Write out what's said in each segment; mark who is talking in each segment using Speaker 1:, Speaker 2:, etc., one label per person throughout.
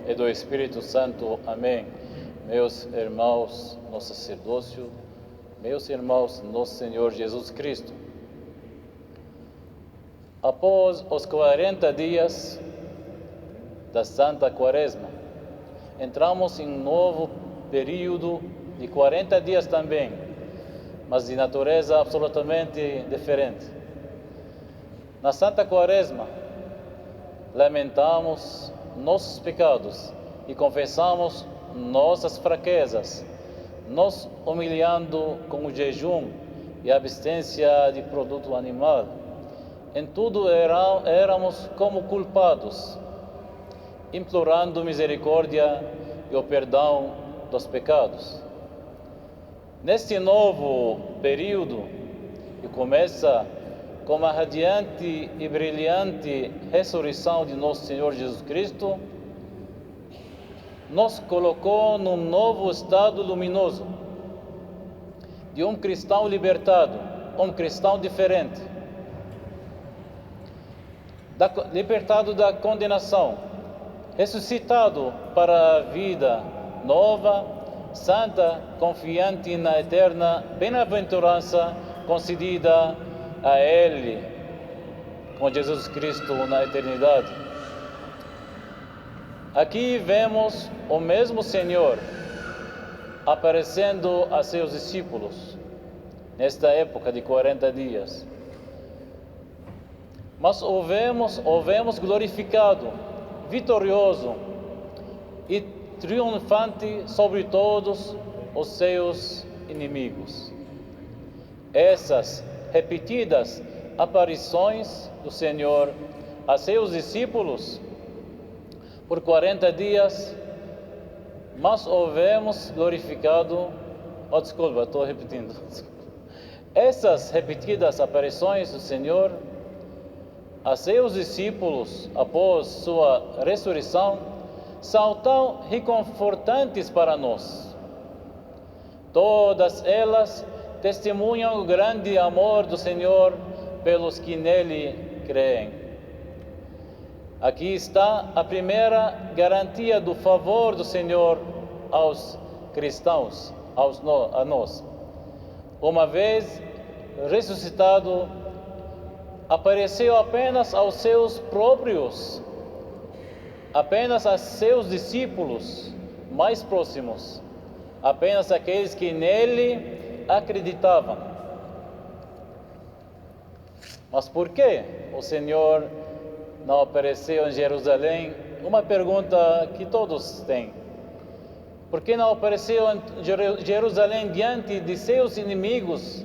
Speaker 1: e do Espírito Santo. Amém. Meus irmãos no sacerdócio, meus irmãos no Senhor Jesus Cristo. Após os 40 dias da Santa Quaresma, entramos em um novo período de 40 dias também, mas de natureza absolutamente diferente. Na Santa Quaresma, lamentamos nossos pecados e confessamos nossas fraquezas, nos humilhando com o jejum e a abstinência de produto animal. Em tudo éramos como culpados, implorando misericórdia e o perdão dos pecados. Neste novo período, que começa com a radiante e brilhante ressurreição de nosso Senhor Jesus Cristo, nos colocou num novo estado luminoso, de um cristão libertado, um cristão diferente, libertado da condenação, ressuscitado para a vida nova, santa, confiante na eterna bem-aventurança concedida a Ele, com Jesus Cristo na eternidade. Aqui vemos o mesmo Senhor aparecendo a seus discípulos nesta época de 40 dias. Mas o vemos glorificado, vitorioso e triunfante sobre todos os seus inimigos. Essas repetidas aparições do Senhor a seus discípulos por 40 dias, mas o vemos glorificado. Estou repetindo. Essas repetidas aparições do Senhor a seus discípulos após sua ressurreição são tão reconfortantes para nós. Todas elas testemunham o grande amor do Senhor pelos que nele creem. Aqui está a primeira garantia do favor do Senhor aos cristãos, a nós. Uma vez ressuscitado, apareceu apenas aos seus próprios, apenas a seus discípulos mais próximos, apenas aqueles que nele acreditavam. Mas por que o Senhor não apareceu em Jerusalém? Uma pergunta que todos têm. Por que não apareceu em Jerusalém diante de seus inimigos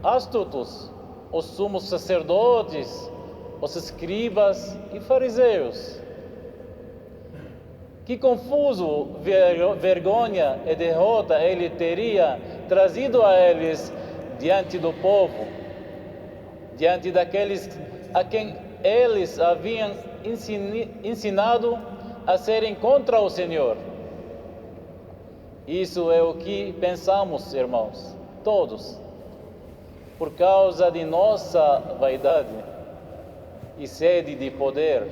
Speaker 1: astutos, os sumos sacerdotes, os escribas e fariseus? Que confuso vergonha e derrota ele teria trazido a eles diante do povo, diante daqueles a quem eles haviam ensinado a serem contra o Senhor. Isso é o que pensamos, irmãos, todos, por causa de nossa vaidade e sede de poder.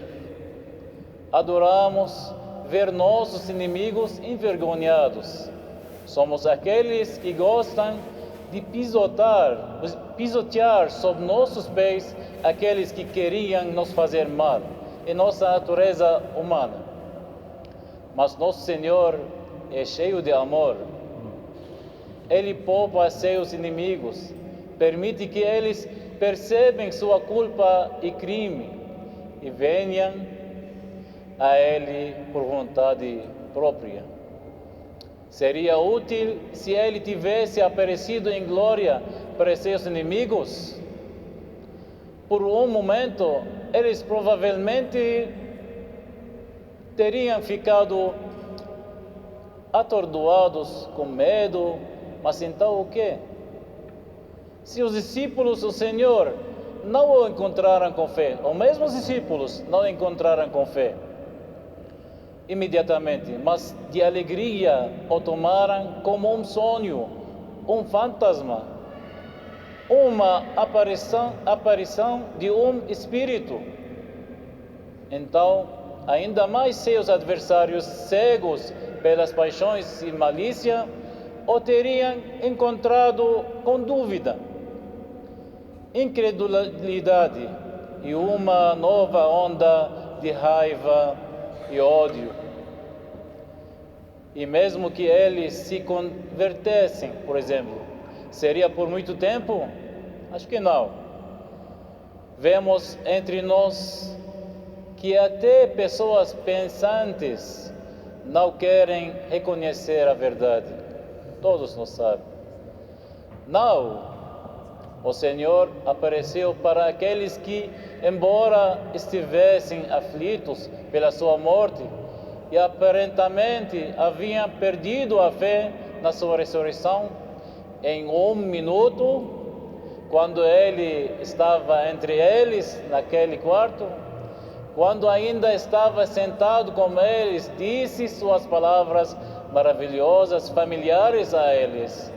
Speaker 1: Adoramos ver nossos inimigos envergonhados. Somos aqueles que gostam de pisotear sob nossos pés aqueles que queriam nos fazer mal, em nossa natureza humana. Mas nosso Senhor é cheio de amor. Ele poupa seus inimigos, permite que eles percebam sua culpa e crime e venham a Ele por vontade própria. Seria útil se Ele tivesse aparecido em glória para seus inimigos? Por um momento, eles provavelmente teriam ficado atordoados com medo, mas então o quê? Se os discípulos do Senhor não o encontraram com fé, ou mesmo os discípulos não encontraram com fé imediatamente, mas de alegria o tomaram como um sonho, um fantasma, uma aparição de um espírito. Então ainda mais seus adversários, cegos pelas paixões e malícia, o teriam encontrado com dúvida, incredulidade e uma nova onda de raiva e ódio. E mesmo que eles se convertessem, por exemplo, seria por muito tempo? Acho que não. Vemos entre nós que até pessoas pensantes não querem reconhecer a verdade. Todos nós sabemos. Não. O Senhor apareceu para aqueles que, embora estivessem aflitos pela sua morte e aparentemente haviam perdido a fé na sua ressurreição, em um minuto, quando ele estava entre eles naquele quarto, quando ainda estava sentado com eles, disse suas palavras maravilhosas, familiares a eles.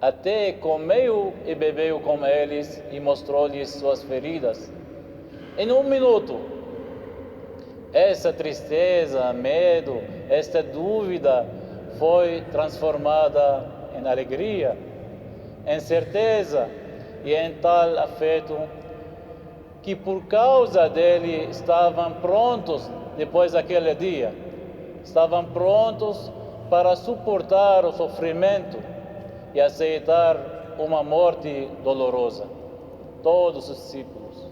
Speaker 1: Até comeu e bebeu com eles e mostrou-lhes suas feridas. Em um minuto, essa tristeza, medo, esta dúvida foi transformada em alegria, em certeza e em tal afeto que por causa dele estavam prontos, depois daquele dia, estavam prontos para suportar o sofrimento e aceitar uma morte dolorosa. Todos os discípulos.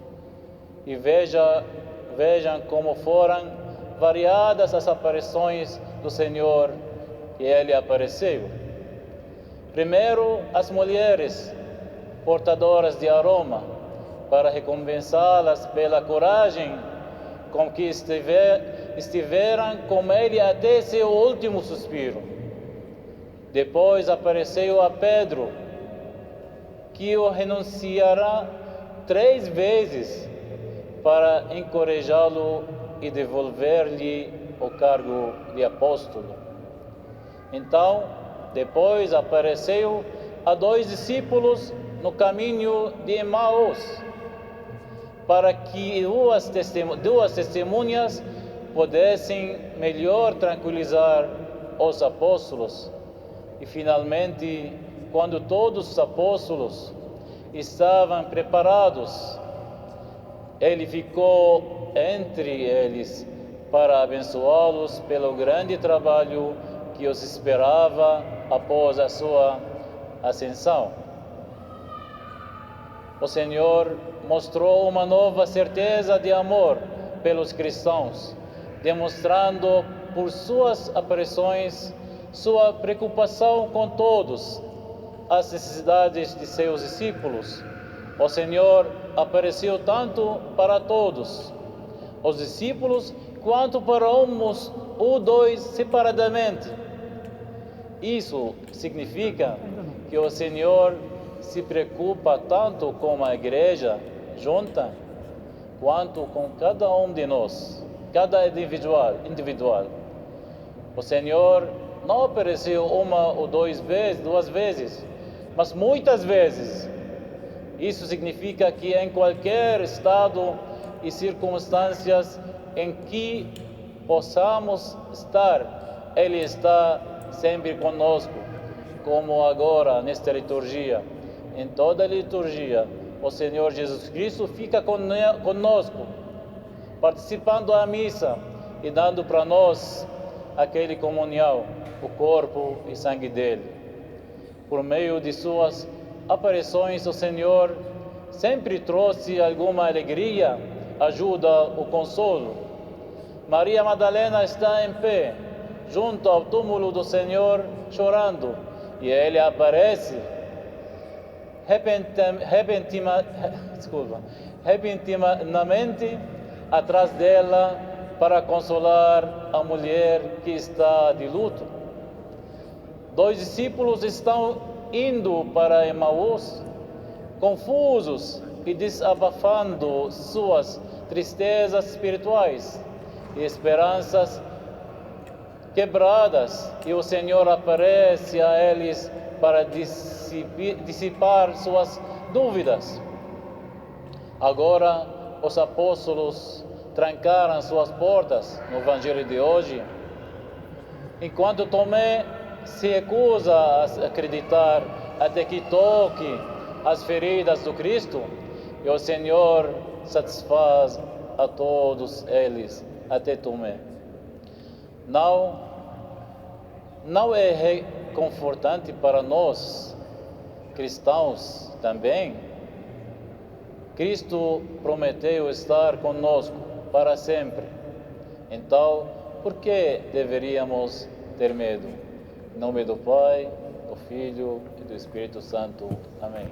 Speaker 1: E vejam como foram variadas as aparições do Senhor que ele apareceu. Primeiro, as mulheres portadoras de aroma, para recompensá-las pela coragem com que estiveram com ele até seu último suspiro. Depois apareceu a Pedro, que o renunciará 3 vezes para encorajá-lo e devolver-lhe o cargo de apóstolo. Então, depois apareceu a 2 discípulos no caminho de Emaús, para que duas testemunhas pudessem melhor tranquilizar os apóstolos. E finalmente, quando todos os apóstolos estavam preparados, ele ficou entre eles para abençoá-los pelo grande trabalho que os esperava após a sua ascensão. O Senhor mostrou uma nova certeza de amor pelos cristãos, demonstrando por suas aparições sua preocupação com todos as necessidades de seus discípulos. O Senhor apareceu tanto para todos, os discípulos, quanto para uns ou dois separadamente. Isso significa que o Senhor se preocupa tanto com a igreja junta, quanto com cada um de nós, cada individual. O Senhor não apareceu uma ou duas vezes, mas muitas vezes. Isso significa que em qualquer estado e circunstâncias em que possamos estar, Ele está sempre conosco, como agora nesta liturgia. Em toda a liturgia, o Senhor Jesus Cristo fica conosco, participando da missa e dando para nós aquele comunhão, o corpo e sangue dele. Por meio de suas aparições, o Senhor sempre trouxe alguma alegria, ajuda ou consolo. Maria Madalena está em pé, junto ao túmulo do Senhor, chorando, e ele aparece repentinamente atrás dela para consolar a mulher que está de luto. 2 discípulos estão indo para Emaús, confusos e desabafando suas tristezas espirituais e esperanças quebradas, e o Senhor aparece a eles para dissipar suas dúvidas. Agora os apóstolos trancaram suas portas no Evangelho de hoje, enquanto Tomé se recusa a acreditar até que toque as feridas do Cristo, e o Senhor satisfaz a todos eles, até Tomé. Não é reconfortante para nós, cristãos também? Cristo prometeu estar conosco para sempre. Então, por que deveríamos ter medo? Em nome do Pai, do Filho e do Espírito Santo. Amém.